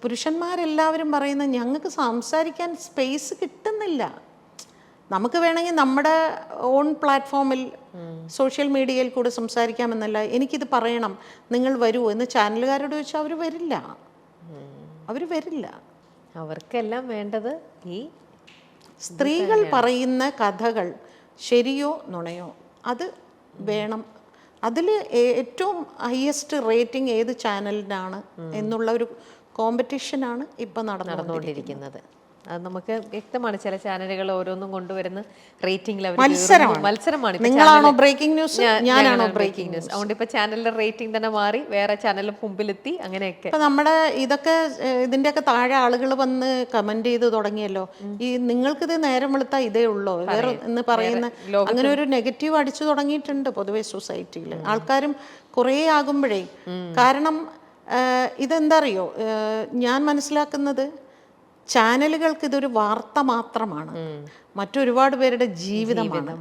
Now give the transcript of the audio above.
പുരുഷന്മാരെല്ലാവരും പറയുന്നത് ഞങ്ങൾക്ക് സംസാരിക്കാൻ സ്പേസ് കിട്ടുന്നില്ല. നമുക്ക് വേണമെങ്കിൽ നമ്മുടെ ഓൺ പ്ലാറ്റ്ഫോമിൽ സോഷ്യൽ മീഡിയയിൽ കൂടെ സംസാരിക്കാമെന്നല്ല, എനിക്കിത് പറയണം നിങ്ങൾ വരൂ എന്ന് ചാനലുകാരോട് ചോദിച്ചാൽ അവർ വരില്ല. അവർക്കെല്ലാം വേണ്ടത് ഈ സ്ത്രീകൾ പറയുന്ന കഥകൾ ശരിയോ നുണയോ അത് വേണം. അതിൽ ഏറ്റവും ഹയസ്റ്റ് റേറ്റിംഗ് ഏത് ചാനലിനാണ് എന്നുള്ള ഒരു കോമ്പറ്റീഷനാണ് ഇപ്പം നടന്നുകൊണ്ടിരിക്കുന്നത്. അത് നമുക്ക് വ്യക്തമാണ്. ചില ചാനലുകൾ ഓരോന്നും കൊണ്ടുവരുന്ന റേറ്റിംഗിൽ മത്സരമാണ്. നിങ്ങളാണോ ബ്രേക്കിംഗ് ന്യൂസ്, ഞാനാണോ ബ്രേക്കിംഗ് ന്യൂസ്. അതുകൊണ്ട് ഇപ്പൊ ചാനലിന്റെ റേറ്റിംഗ് തന്നെ മാറി വേറെ ചാനലിൽ മുമ്പിലെത്തി. അങ്ങനെയൊക്കെ ഇപ്പൊ നമ്മുടെ ഇതിന്റെയൊക്കെ താഴെ ആളുകൾ വന്ന് കമന്റ് ചെയ്ത് തുടങ്ങിയല്ലോ, ഈ നിങ്ങൾക്കിത് നേരം വെളുത്താ ഇതേ ഉള്ളോ വേറെ എന്ന് പറയുന്ന അങ്ങനെ ഒരു നെഗറ്റീവ് അടിച്ചു തുടങ്ങിയിട്ടുണ്ട് പൊതുവെ സൊസൈറ്റിയിൽ. ആൾക്കാരും കുറേ ആകുമ്പോഴേ, കാരണം ഇതെന്താ അറിയോ, ഞാൻ മനസ്സിലാക്കുന്നത് ചാനലുകൾക്ക് ഇതൊരു വാർത്ത മാത്രമാണ്, മറ്റൊരുപാട് പേരുടെ ജീവിതമാണ്.